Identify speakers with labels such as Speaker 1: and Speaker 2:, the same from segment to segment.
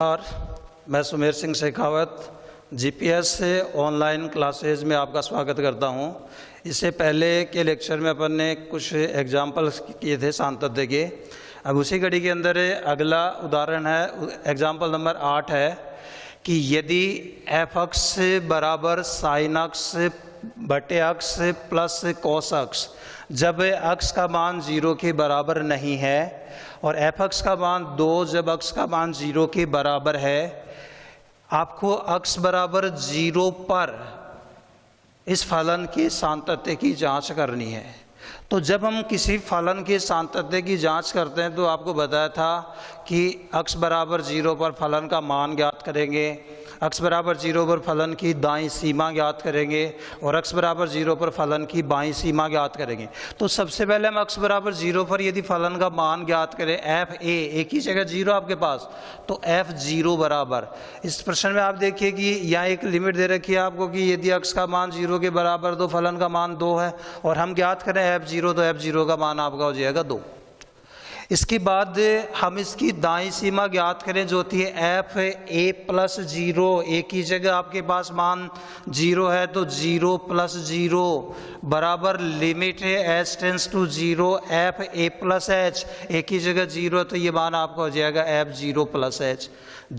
Speaker 1: और मैं सुमेर सिंह शेखावत जीपीएस से ऑनलाइन क्लासेज में आपका स्वागत करता हूं। इससे पहले के लेक्चर में अपन ने कुछ एग्जाम्पल्स किए थे सांतत्य के। अब उसी कड़ी के अंदर अगला उदाहरण है, एग्जाम्पल नंबर 8 है कि यदि एफ अक्स बराबर साइन अक्स बटे अक्स प्लस कोस अक्स, जब अक्स का मान 0 के बराबर नहीं है और एफ अक्स का मान 2 जब अक्स का मान 0 के बराबर है, आपको अक्स बराबर 0 पर इस फलन के सांतत्य की जांच करनी है। तो जब हम किसी फलन के सांतत्य की जांच करते हैं तो आपको बताया था कि अक्स बराबर 0 पर फलन का मान ज्ञात करेंगे, अक्स बराबर 0 पर फलन की दाईं सीमा ज्ञात करेंगे और अक्स बराबर 0 पर फलन की बाईं सीमा ज्ञात करेंगे। तो सबसे पहले हम अक्स बराबर 0 पर यदि फलन का मान ज्ञात करें, एफ ए, एक ही जगह 0 आपके पास, तो एफ 0 बराबर, इस प्रश्न में आप देखिए कि यहाँ एक लिमिट दे रखी है आपको कि यदि अक्स का मान 0 के बराबर तो फलन का मान 2 है और हम ज्ञात करें एफ 0, तो एफ 0 का मान आपका हो जाएगा 2। इसके बाद हम इसकी दाईं सीमा ज्ञात करें जो होती है एफ ए प्लस 0, एक ही जगह आपके पास मान 0 है तो 0 प्लस 0 बराबर लिमिट है h tends to 0 f a plus h, एक ही जगह 0 तो ये मान आपका हो जाएगा F 0 plus H.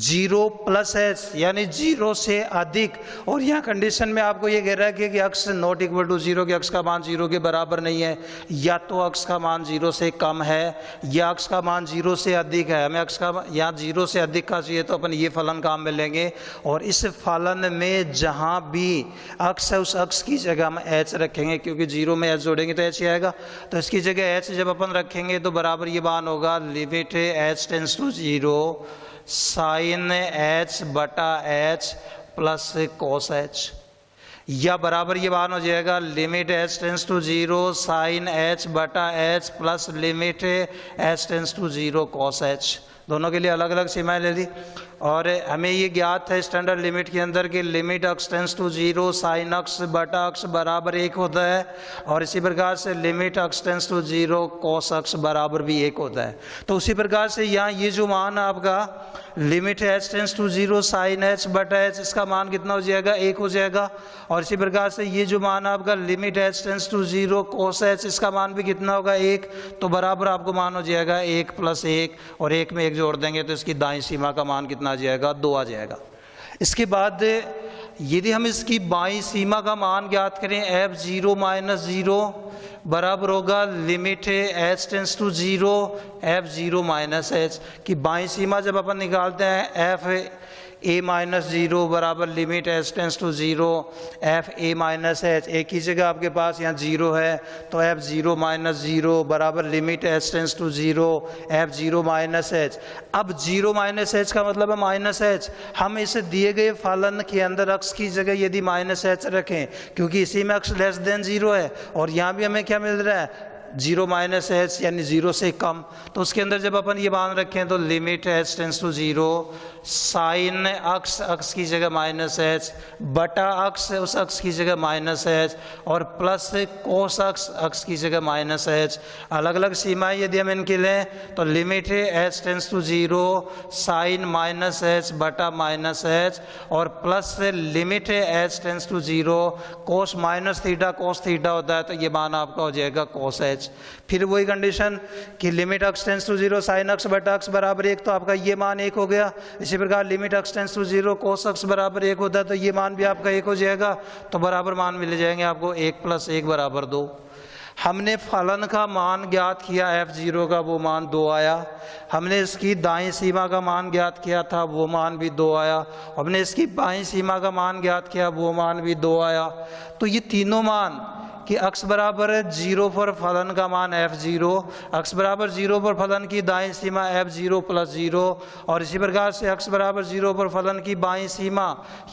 Speaker 1: 0 plus H यानी 0 से अधिक, और यहाँ कंडीशन में आपको ये कह रहा है कि अक्स नॉट इक्वल टू 0, कि अक्स का मान 0 के बराबर नहीं है, या तो अक्स का मान 0 से कम है या अक्स का मान 0 से अधिक है। हमें अक्स का यहाँ 0 से अधिक का चाहिए तो अपन ये फलन काम में लेंगे और इस फलन में जहाँ भी अक्स है उस अक्स की जगह हम एच रखेंगे, क्योंकि 0 में एच जोड़ेंगे तो एच आएगा, तो इसकी जगह एच जब अपन रखेंगे तो बराबर ये मान होगा limit h tends to 0 sine h बटा एच प्लस कोस एच, या बराबर ये मान हो जाएगा limit h tends to 0 sine h बटा h plus limit h tends to 0 cos h. दोनों के लिए अलग अलग सीमाएं ले ली और हमें ये ज्ञात है स्टैंडर्ड लिमिट के अंदर कि limit x tends to 0 sine x बटा अक्स बराबर 1 होता है और इसी प्रकार से लिमिट अक्स टेंस टू 0 कोस अक्स बराबर भी 1 होता है। तो उसी प्रकार से यहाँ ये जो मान आपका limit h tends to 0 sine h बटा एच, इसका मान कितना हो जाएगा 1 हो जाएगा, और इसी प्रकार से ये जो मान आपका limit h tends to 0 cos h, इसका मान भी कितना होगा 1, तो बराबर आपको मान हो जाएगा 1 प्लस 1 और 1 में 1 जोड़ देंगे तो इसकी दाईं सीमा का मान कितना आ जाएगा 2 आ जाएगा। इसके बाद यदि हम इसकी बाईं सीमा का मान ज्ञात करें एफ 0 माइनस 0 बराबर होगा limit h tends to 0 f 0 minus h, की बाईं सीमा जब अपन निकालते हैं एफ ए माइनस 0 बराबर limit h tends to 0 f a minus h, एक ही जगह आपके पास यहाँ 0 है तो एफ 0 माइनस 0 बराबर limit h tends to 0 f 0 minus h. अब 0 माइनस एच का मतलब है माइनस एच, हम इसे दिए गए फलन के अंदर अक्स की जगह यदि माइनस एच रखें, क्योंकि इसी में अक्स लेस देन 0 है और यहाँ भी हमें क्या मिल रहा है 0 माइनस एच यानी 0 से कम, तो उसके अंदर जब अपन ये मान रखें तो limit h tends to 0 sine x, x की जगह माइनस एच बटा अक्स, उस अक्स की जगह माइनस एच और प्लस कोस अक्स, अक्स की जगह माइनस एच। अलग अलग सीमाएं यदि हम इनकी लें तो limit h tends to 0 sine minus h बटा माइनस एच और plus limit h tends to 0 cos minus theta cos theta होता है तो ये मान आपका हो जाएगा कोस एच। फिर वही कंडीशन कि limit x tends to 0 sine x बटा अक्स बराबर 1, तो आपका ये मान 1 हो गया। इसी प्रकार लिमिट अक्स टेंस टू 0 कोस अक्स बराबर 1 होता है तो ये मान भी आपका 1 हो जाएगा, तो बराबर मान मिल जाएंगे आपको 1 प्लस 1 बराबर 2। हमने फलन का मान ज्ञात किया f0 का, वो मान 2 आया। हमने इसकी दाईं सीमा का मान ज्ञात किया था, वो मान भी 2 आया। हमने इसकी बाईं सीमा का मान ज्ञात किया, वो मान भी 2 आया। तो ये तीनों मान कि अक्स बराबर 0 पर फलन का मान f0, अक्स बराबर 0 पर फलन की दाईं सीमा f0 प्लस 0 और इसी प्रकार से अक्स बराबर 0 पर फलन की बाईं सीमा,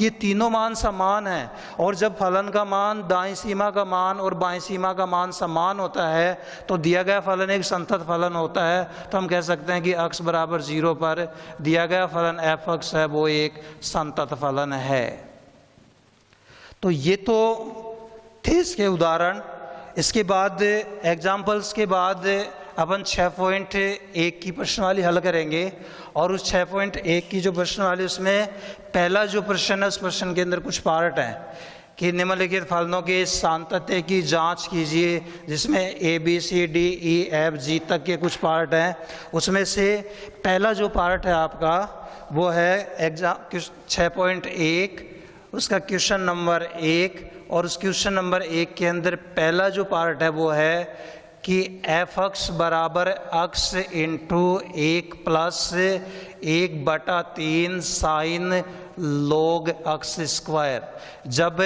Speaker 1: ये तीनों मान समान हैं। और जब फलन का मान दाईं सीमा का मान और बाईं सीमा का मान समान होता है तो दिया गया फलन एक संतत फलन होता है, तो हम कह सकते हैं कि अक्स बराबर 0 पर दिया गया फलन एफ अक्स है वो एक संतत फलन है। तो ये तो थे इसके उदाहरण। इसके बाद एग्जाम्पल्स के बाद अपन 6.1 की प्रश्नावली हल करेंगे और उस 6.1 की जो प्रश्नावली उसमें पहला जो प्रश्न है उस प्रश्न के अंदर कुछ पार्ट हैं कि निम्नलिखित फलनों के सातत्य की जांच कीजिए, जिसमें A B C D E F G तक के कुछ पार्ट हैं। उसमें से पहला जो पार्ट है आपका वो है एग्जाम 6.1, उसका क्वेश्चन नंबर 1, और उस क्वेश्चन नंबर 1 के अंदर पहला जो पार्ट है वो है कि एफ एक्स बराबर x into 1 plus 1/3 sine log x square, जब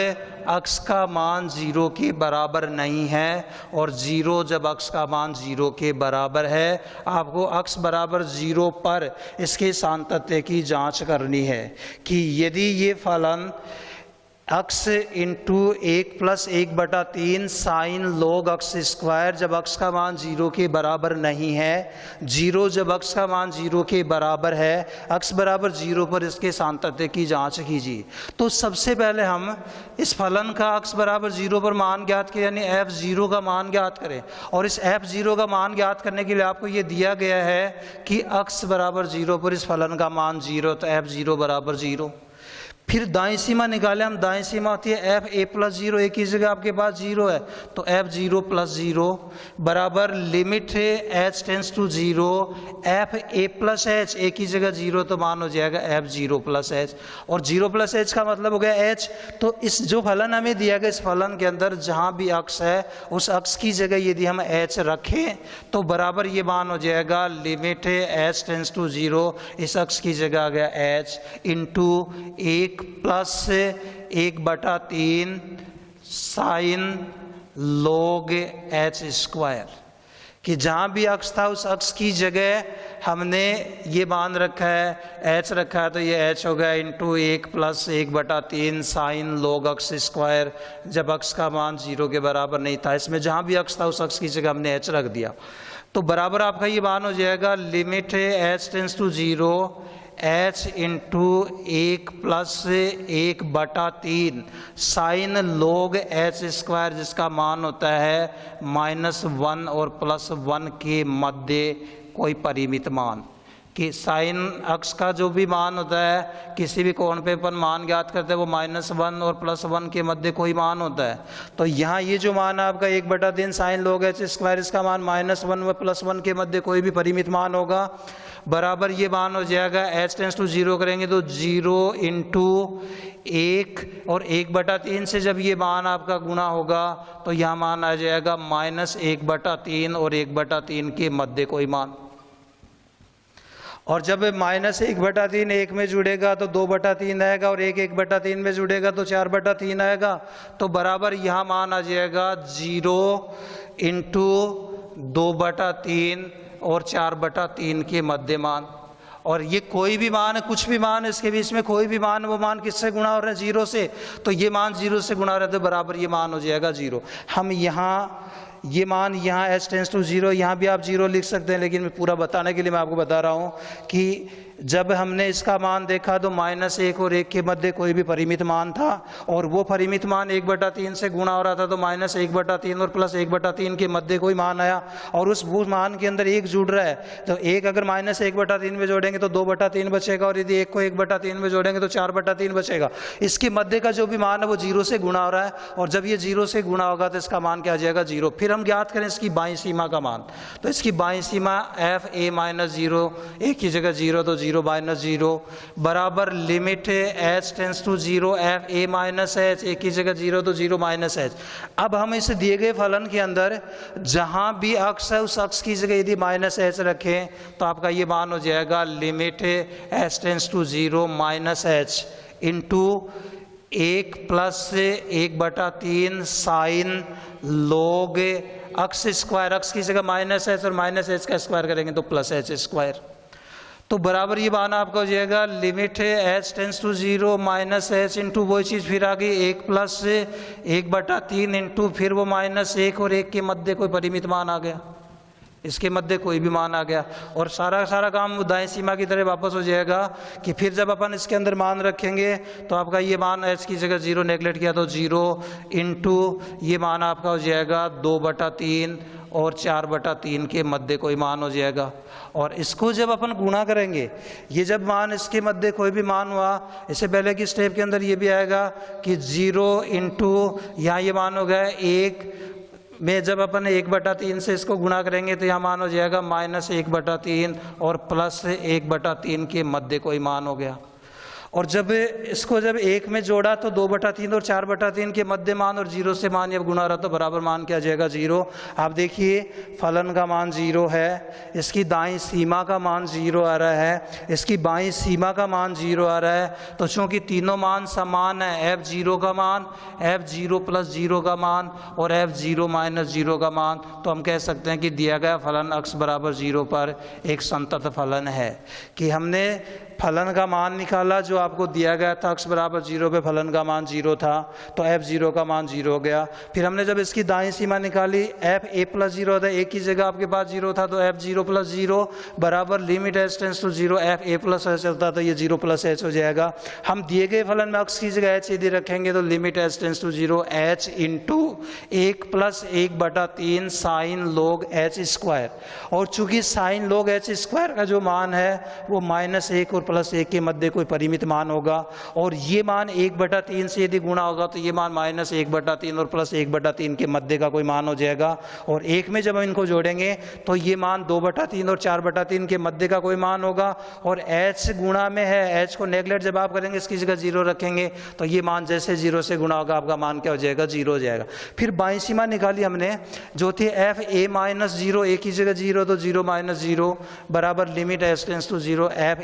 Speaker 1: x का मान 0 के बराबर नहीं है और 0 जब x का मान 0 के बराबर है, आपको x बराबर 0 पर इसके सातत्य की जांच करनी है कि यदि ये फलन x into 1 plus 1/3 sine log x square जब x का मान 0 के बराबर नहीं है, 0 जब x का मान 0 के बराबर है, x बराबर 0 पर इसके सातत्य की जांच कीजिए। तो सबसे पहले हम इस फलन का x बराबर 0 पर मान ज्ञात करें, यानी f0 का मान ज्ञात करें। और इस f0 का मान ज्ञात करने के लिए आपको ये दिया गया है कि x बराबर 0 पर इस फलन का मान 0, तो f0 बराबर 0। फिर दाईं सीमा निकालें हम, दाईं सीमा होती है एफ ए प्लस 0, एक ही जगह आपके पास 0 है तो f0 प्लस 0 बराबर लिमिट है h tends to 0 f a plus h, एक ही जगह 0 तो मान हो जाएगा f0 प्लस एच, और 0 प्लस एच का मतलब हो गया h। तो इस जो फलन हमें दिया गया, इस फलन के अंदर जहाँ भी अक्ष है उस अक्ष की जगह यदि हम h रखें तो बराबर ये मान हो जाएगा लिमिट है h टेंस टू 0, इस अक्ष की जगह आ गया h into 1 plus 1/3 sine log h square, कि जहाँ भी अक्ष था उस अक्ष की जगह हमने ये मान रखा है h रखा है, तो ये h हो गया into 1 plus 1/3 sine log x square जब अक्ष का मान 0 के बराबर नहीं था। इसमें जहाँ भी अक्ष था उस अक्ष की जगह हमने h रख दिया, तो बराबर आपका ये मान हो जाएगा लिमिट है h tends to 0 h into 1 plus 1/3 sine log h square, जिसका मान होता है -1 और +1 के मध्य कोई परिमित मान, कि साइन अक्ष का जो भी मान होता है किसी भी कोण पे अपन मान ज्ञात करते हैं वो -1 और +1 के मध्य कोई मान होता है। तो यहाँ ये जो मान है आपका 1/3 साइन log h स्क्वायर, इसका मान -1 व +1 के मध्य कोई भी परिमित मान होगा, बराबर ये मान हो जाएगा h टेंस टू 0 करेंगे तो 0 इंटू 1 और 1/3 से जब ये मान आपका गुणा होगा तो यहाँ मान आ जाएगा -1/3 और 1/3 के मध्य कोई मान, और जब -1/3 1 में जुड़ेगा तो 2/3 आएगा और 1/3 में जुड़ेगा तो 4/3 आएगा, तो बराबर यहाँ मान आ जाएगा 0 इंटू 2/3 और 4/3 के मध्य मान। और ये कोई भी मान है, कुछ भी मान है, इसके बीच में कोई भी मान, वो मान किससे गुणा हो रहे हैं 0 से, तो ये मान 0 से गुणा हो रहे हैं, तो बराबर ये मान हो जाएगा 0। हम यहाँ ये मान यहाँ h टेंस टू 0, यहाँ भी आप 0 लिख सकते हैं, लेकिन मैं पूरा बताने के लिए मैं आपको बता रहा हूँ कि जब हमने इसका मान देखा तो -1 और 1 के मध्य कोई भी परिमित मान था, और वो परिमित मान 1/3 से गुणा हो रहा था, तो -1/3 और +1/3 के मध्य कोई मान आया, और उस वो मान के अंदर 1 जुड़ रहा है, तो 1 अगर -1/3 में जोड़ेंगे तो 2/3 बचेगा, और यदि 1 को 1/3 में जोड़ेंगे तो 4/3 बचेगा। इसके मध्य का जो भी मान है वो 0 से गुणा हो रहा है, और जब ये 0 से गुणा होगा तो इसका मान क्या आ जाएगा 0। फिर हम ज्ञात करें इसकी बाईं सीमा का मान, तो इसकी बाईं सीमा f a - 0, एक की जगह 0 तो 0 - 0 बराबर limit h tends to 0 f a - h, एक की जगह 0 तो 0 - h। अब हम इस दिए गए फलन के अंदर जहां भी अक्ष है उस अक्ष की जगह यदि -h रखें तो आपका ये मान हो जाएगा limit h tends to 0 -h into 1 plus 1/3 sine log x square, अक्ष की जगह -h और -h का स्क्वायर करेंगे तो +h स्क्वायर, तो बराबर ये मान आपका हो जाएगा limit h tends to 0 -h into वो चीज़ फिर आ गई 1 प्लस 1/3 इंटू फिर वो -1 और 1 के मध्य कोई परिमित मान आ गया, इसके मध्य कोई भी मान आ गया और सारा काम दाएं सीमा की तरह वापस हो जाएगा कि फिर जब अपन इसके अंदर मान रखेंगे तो आपका ये मान h की जगह 0 नेगलेक्ट किया तो 0 इंटू ये मान आपका हो जाएगा 2/3 और 4/3 के मध्य कोई मान हो जाएगा। और इसको जब अपन गुणा करेंगे, ये जब मान इसके मध्य कोई भी मान हुआ, इससे पहले की स्टेप के अंदर ये भी आएगा कि 0 इंटू यहाँ ये मान हो गया 1 में जब अपन 1/3 से इसको गुणा करेंगे तो यहाँ मान हो जाएगा -1/3 और +1/3 के मध्य कोई मान हो गया। और जब इसको जब 1 में जोड़ा तो 2/3 और 4/3 के मध्य मान और 0 से मान जब गुणा रहा तो बराबर मान क्या आ जाएगा 0। आप देखिए फलन का मान 0 है, इसकी दाईं सीमा का मान 0 आ रहा है, इसकी बाईं सीमा का मान 0 आ रहा है। तो चूंकि तीनों मान समान है, f0 का मान, f0 + 0 का मान और f0 - 0 का मान, तो हम कह सकते हैं कि दिया गया फलन x = 0 पर एक संतत फलन है। कि हमने फलन का मान निकाला जो आपको दिया गया था x = 0 पे फलन का मान 0 था तो f0 का मान 0 हो गया। फिर हमने जब इसकी दाईं सीमा निकाली fa + 0 था, एक की जगह आपके पास 0 था तो f0 + 0 बराबर limit h tends to 0 fa + h चलता तो ये 0 + h हो जाएगा। हम दिए गए फलन में x की जगह h यदि रखेंगे तो limit h tends to 0 h into 1 + 1/3 sin log h²। और चूंकि sin log h² का जो मान है वो -1 और +1 के मध्य कोई परिमित मान होगा और ये मान 1/3 से यदि गुणा होगा तो ये मान -1/3 और +1/3 के मध्य का कोई मान हो जाएगा। और 1 में जब हम इनको जोड़ेंगे तो ये मान 2/3 और 4/3 के मध्य का कोई मान होगा। और h गुणा में है, h को नेगलेक्ट जब आप करेंगे इसकी जगह 0 रखेंगे तो ये मान जैसे 0 से गुणा होगा आपका मान क्या हो जाएगा 0 हो जाएगा। फिर बाईं सीमा निकाली हमने जो थी fa - 0, एक की जगह 0 तो 0 - 0 बराबर limit h tends to 0 fa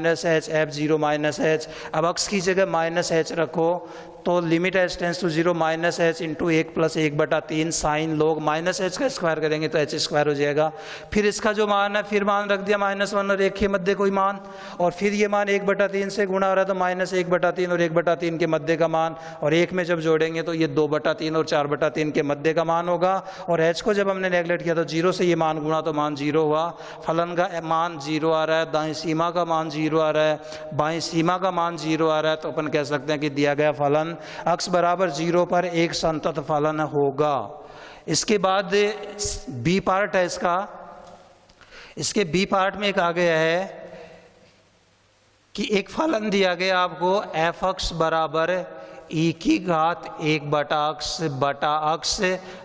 Speaker 1: - h f0 - h। अब x की जगह -h रखो तो limit h tends to 0 -h into 1 + 1/3 sin log -h का स्क्वायर करेंगे तो h² हो जाएगा। फिर इसका जो मान है फिर मान रख दिया -1 और 1 के मध्य कोई मान और फिर ये मान 1/3 से गुणा हो रहा है तो -1/3 और 1/3 के मध्य का मान और 1 में जब जोड़ेंगे तो ये 2/3 और 4/3 के मध्य का मान होगा। और h को जब हमने नेगलेक्ट किया तो 0 से ये मान गुणा तो मान 0 हुआ। फलन का मान 0 आ रहा है, दाईं सीमा का मान 0 आ रहा है, बाईं सीमा का मान 0 आ रहा है, तो अपन कह सकते हैं कि दिया गया फलन x = 0 पर एक संतत फलन होगा। इसके बाद बी पार्ट है इसका, इसके बी पार्ट में एक आ गया है कि एक फलन दिया गया आपको f(x) = e⁻1/x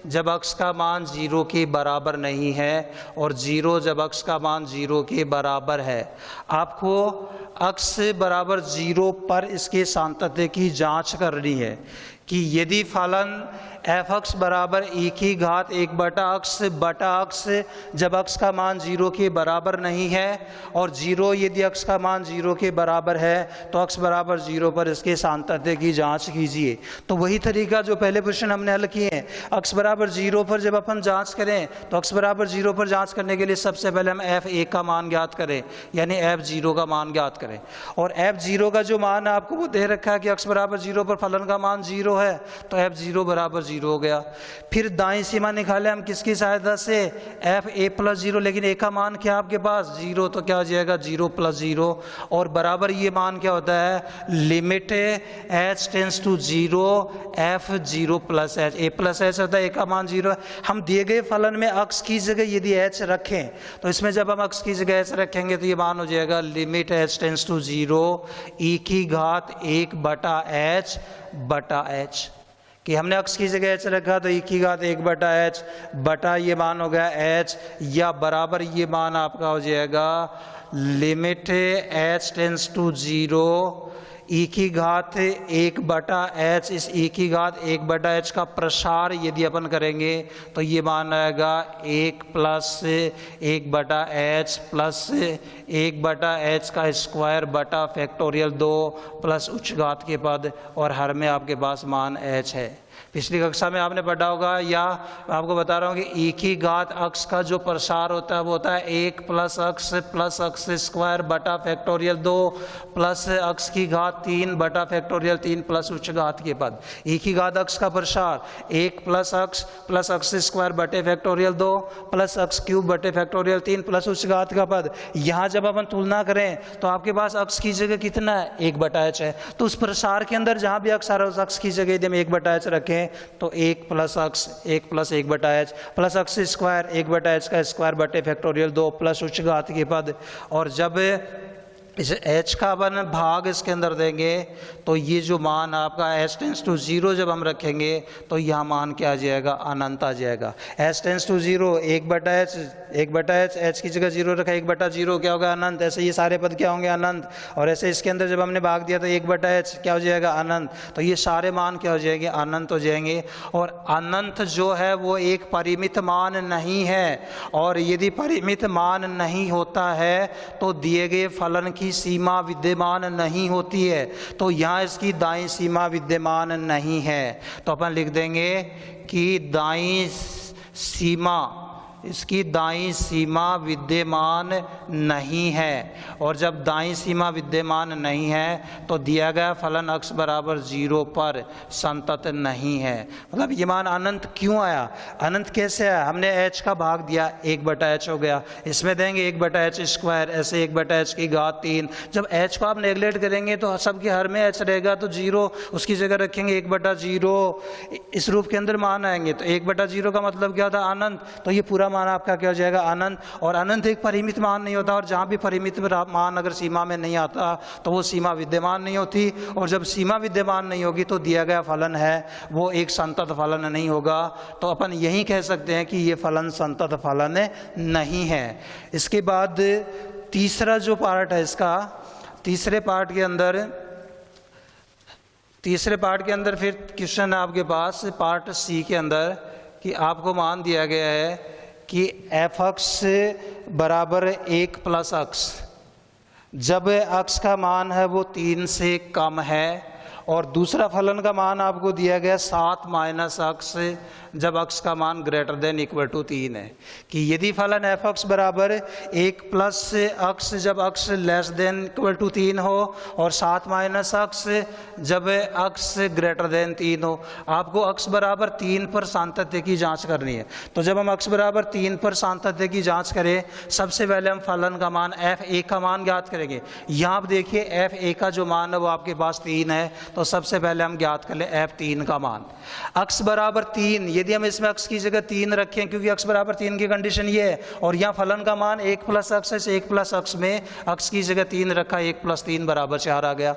Speaker 1: जब x का मान 0 के बराबर नहीं है और 0 जब x का मान 0 के बराबर है। आपको x = 0 पर इसके सातत्य की जांच करनी है कि यदि फलन f(x) = e⁻1/x जब x का मान 0 के बराबर नहीं है और 0 यदि x का मान 0 के बराबर है तो x = 0 पर इसके सातत्य की जांच कीजिए। तो वही तरीका जो पहले क्वेश्चन हमने हल किए हैं, x = 0 पर जब अपन जांच करें तो x = 0 पर जांच करने के लिए सबसे पहले हम f1 का मान ज्ञात करें यानी f0 का मान ज्ञात करें। और f0 का जो मान है आपको वो दे रखा है कि x = 0 पर फलन का मान 0 है तो f0 = 0 हो गया। फिर दाईं सीमा निकाले हम किसकी सहायता से, fa + 0, लेकिन a का मान क्या आपके पास 0 तो क्या हो जाएगा 0 + 0 और बराबर ये मान क्या होता है limit h tends to 0 f0 + h, a + h होता है, a का मान 0 है। हम दिए गए फलन में x की जगह यदि h रखें तो इसमें जब हम x की जगह h रखेंगे तो ये मान हो जाएगा limit h tends to 0 e⁻1/h कि हमने x की जगह h रखा तो e⁻1/h बटा ये मान हो गया h या बराबर ये मान आपका हो जाएगा limit h tends to 0 e⁻1/h। इस e⁻1/h का प्रसार यदि अपन करेंगे तो ये मान आएगा 1 + 1/h प्लस 1/h का स्क्वायर बटा फैक्टोरियल 2 प्लस उच्च घात के पद और हर में आपके पास मान h है। पिछली कक्षा में आपने पढ़ा होगा, या आपको बता रहा हूँ कि e की घात अक्ष का जो प्रसार होता है वो होता है 1 प्लस अक्ष स्क्वायर बटा फैक्टोरियल 2 प्लस अक्ष की घात 3 बटा फैक्टोरियल 3 प्लस उच्च घात के पद। e की घात अक्ष का प्रसार 1 प्लस अक्ष स्क्वायर बटे फैक्टोरियल 2 प्लस अक्ष क्यूब बटे फैक्टोरियल 3 प्लस उच्च घात का पद। यहाँ जब अपन तुलना करें तो आपके पास अक्ष की जगह कितना है, 1/h है। तो उस प्रसार के अंदर जहाँ भी अक्ष आ रहा है उस अक्ष की जगह यदि हम 1/h रखें तो 1 प्लस अक्ष 1 प्लस 1/h प्लस अक्ष स्क्वायर 1/h का स्क्वायर बटे फैक्टोरियल 2 प्लस उच्च घात के पद। और जब इस h का अपन भाग इसके अंदर देंगे तो ये जो मान आपका h टेंस टू 0 जब हम रखेंगे तो यहाँ मान क्या आ जाएगा, अनंत आ जाएगा। h tends to 0 1/h h की जगह 0 रखा, 1/0 क्या होगा, अनंत। ऐसे ये सारे पद क्या होंगे, अनंत। और ऐसे इसके अंदर जब हमने भाग दिया तो 1/h क्या हो जाएगा, अनंत। तो ये सारे मान क्या हो जाएंगे, अनंत हो जाएंगे। और अनंत जो है वो एक परिमित मान नहीं है, और यदि परिमित मान नहीं होता है तो दिए गए फलन की सीमा विद्यमान नहीं होती है। तो यहाँ इसकी दाईं सीमा विद्यमान नहीं है, तो अपन लिख देंगे कि दाईं सीमा, इसकी दाईं सीमा विद्यमान नहीं है। और जब दाईं सीमा विद्यमान नहीं है तो दिया गया फलन अक्ष बराबर 0 पर संतत नहीं है। मतलब ये मान अनंत क्यों आया, अनंत कैसे आया, हमने h का भाग दिया 1/h हो गया, इसमें देंगे 1/h स्क्वायर, ऐसे 1/h की घात 3। जब h को आप नेगलेक्ट करेंगे तो सबके हर में h रहेगा, तो 0 उसकी जगह रखेंगे 1/0, इस रूप के अंदर मान आएंगे। तो 1/0 का मतलब क्या था, अनंत। तो ये पूरा मान आपका क्या हो जाएगा, अनंत। और अनंत एक परिमित मान नहीं होता, और जहाँ भी परिमित मान अगर सीमा में नहीं आता तो वो सीमा विद्यमान नहीं होती। और जब सीमा विद्यमान नहीं होगी तो दिया गया फलन है वो एक संतत फलन नहीं होगा। तो अपन यही कह सकते हैं कि ये फलन संतत फलन नहीं है। इसके बाद तीसरा जो पार्ट है इसका, तीसरे पार्ट के अंदर फिर क्वेश्चन है आपके पास पार्ट सी के अंदर कि आपको मान दिया गया है कि एफ अक्ष बराबर 1 प्लस अक्ष, जब अक्ष का मान है वो 3 से कम है। और दूसरा फलन का मान आपको दिया गया 7 माइनस अक्ष, जब अक्ष का मान ग्रेटर देन इक्वल टू 3 है। कि यदि फलन एफ अक्ष बराबर 1 प्लस अक्ष जब अक्ष लेस देन इक्वल टू 3 हो, और 7 माइनस अक्ष जब अक्ष ग्रेटर देन 3 हो। आपको अक्ष बराबर 3 पर सातत्य की जांच करनी है। तो जब हम अक्ष बराबर 3 पर सातत्य की जांच करें, सबसे पहले हम फलन का मान f1 का मान ज्ञात करेंगे। यहाँ आप देखिए f1 का जो मान है वो आपके पास 3 है, तो सबसे पहले हम ज्ञात कर ले f3 का मान। अक्ष बराबर 3, यदि हम इसमें अक्ष की जगह 3 रखें, क्योंकि अक्ष बराबर 3 की कंडीशन ये है, और यहाँ फलन का मान 1 प्लस अक्ष है, 1 प्लस अक्ष में अक्ष की जगह 3 रखा, 1 प्लस 3 बराबर 4 आ गया।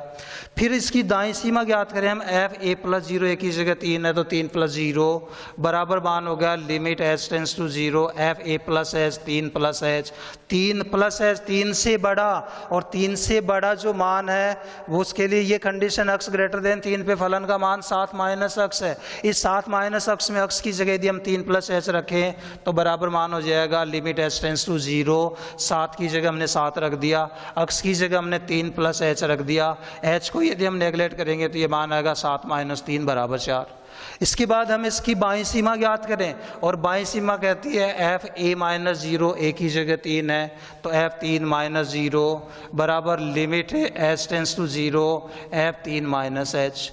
Speaker 1: फिर इसकी दाईं सीमा ज्ञात करें हम, f a प्लस 0 a की जगह 3 है तो 3 प्लस 0 बराबर मान हो गया limit h tends to 0 f a plus h 3 plus h, 3 plus h 3 से बड़ा, और 3 से बड़ा जो मान है वो उसके लिए ये कंडीशन अक्ष ग्रेटर देन 3 पे फलन का मान 7 माइनस अक्ष है। इस 7 माइनस अक्ष में अक्ष की जगह यदि हम 3 प्लस h रखें तो बराबर मान हो जाएगा लिमिट h टेंस टू 0, 7 की जगह हमने 7 रख दिया, अक्ष की जगह हमने 3 प्लस h रख दिया। h को यदि हम नेगलेक्ट करेंगे तो ये मान आएगा 7 माइनस 3 बराबर 4। इसके बाद हम इसकी बाईं सीमा ज्ञात करें, और बाईं सीमा कहती है f a माइनस 0 a की जगह 3 है तो f 3 माइनस 0 बराबर limit h tends to 0 f 3 minus h।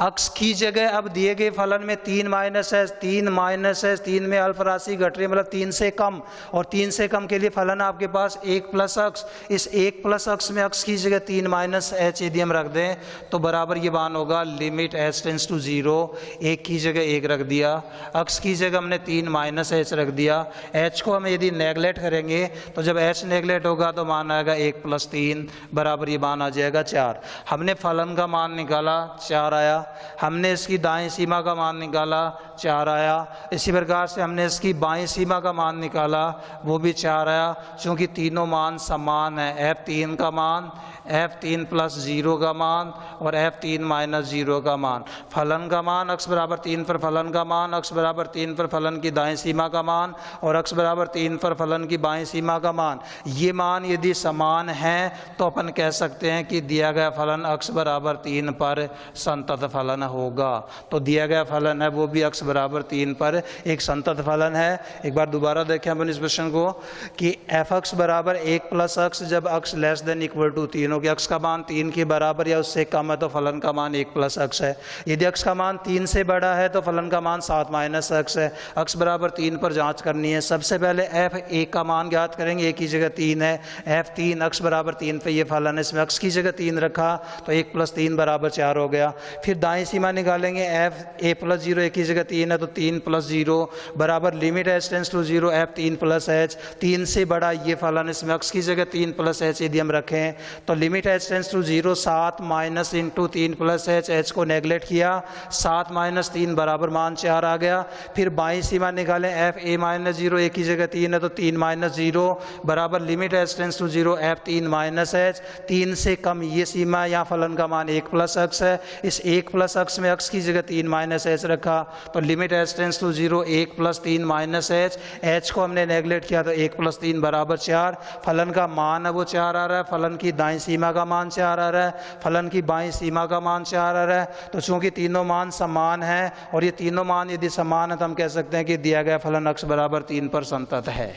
Speaker 1: अक्ष की जगह अब दिए गए फलन में 3 माइनस है, 3 माइनस है, 3 में अल्फ राशि घट रही है, मतलब 3 से कम, और 3 से कम के लिए फलन आपके पास 1 प्लस अक्ष। इस 1 प्लस अक्ष में अक्ष की जगह 3 माइनस h यदि हम रख दें तो बराबर ये मान होगा लिमिट h टेंस टू 0, 1 की जगह 1 रख दिया, अक्ष की जगह हमने 3 माइनस h रख दिया। h को हम यदि नेगलेक्ट करेंगे तो जब h नेगलेक्ट होगा तो मान आएगा 1 प्लस 3 बराबर ये मान आ जाएगा 4। हमने फलन का मान निकाला 4 आया, हमने इसकी दाईं सीमा का मान निकाला 4 आया। इसी प्रकार से हमने इसकी बाईं सीमा का मान निकाला, वो भी 4 आया। चूँकि तीनों मान समान है, f3 का मान, f3 प्लस 0 का मान और f3 माइनस 0 का मान, फलन का मान अक्ष बराबर 3 पर फलन का मान, अक्ष बराबर 3 पर फलन की दाईं सीमा का मान और अक्ष बराबर 3 पर फलन की बाईं सीमा का मान। ये मान यदि समान हैं तो अपन कह सकते हैं कि दिया गया फलन अक्ष बराबर 3 पर संतत फलन होगा। तो दिया गया फलन है वो भी x बराबर 3 पर एक संतत फलन है। एक बार दोबारा देखें अपन इस प्रश्न को कि f(x) बराबर 1 + x जब x less than equal to 3 हो, कि x का मान 3 के बराबर या उससे कम है तो फलन का मान 1 + x है। यदि x का मान 3 से बड़ा है तो फलन का मान 7 - x है। x बराबर 3 पर जांच करनी है। सबसे पहले f(1) का मान ज्ञात करेंगे, 1 की जगह 3 है, f(3) x बराबर 3 पे ये फलन है, इसमें x की जगह 3 रखा तो 1 + 3 बराबर 4 हो गया। फिर दाईं सीमा निकालेंगे, f(a + 0) 1 की जगह 3 है तो 3 + 0 बराबर limit h tends to 0 f(3 + h), 3 से बड़ा ये फलन, इसमें x की जगह 3 + h यदि हम रखें तो limit h tends to 0 7 minus into 3 + h, h को नेगलेक्ट किया, 7 - 3 बराबर मान 4 आ गया। फिर बाईं सीमा निकालें, f(a - 0) 1 की जगह 3 है तो 3 - 0 बराबर limit h tends to 0 f(3 - h), 3 से कम ये सीमा, यहाँ फलन का मान 1 + x है, इस 1 + x में x की जगह 3 - h रखा तो limit h tends to 0 1 + 3 - h, h को हमने नेगलेक्ट किया तो 1 + 3 बराबर 4, फलन का मान है वो 4 आ रहा है, फलन की दाईं सीमा का मान 4 आ रहा है, फलन की बाईं सीमा का मान 4 आ रहा है। तो चूंकि तीनों मान समान हैं और ये तीनों मान यदि समान है तो हम कह सकते हैं कि दिया गया फलन x बराबर 3 पर संतत है।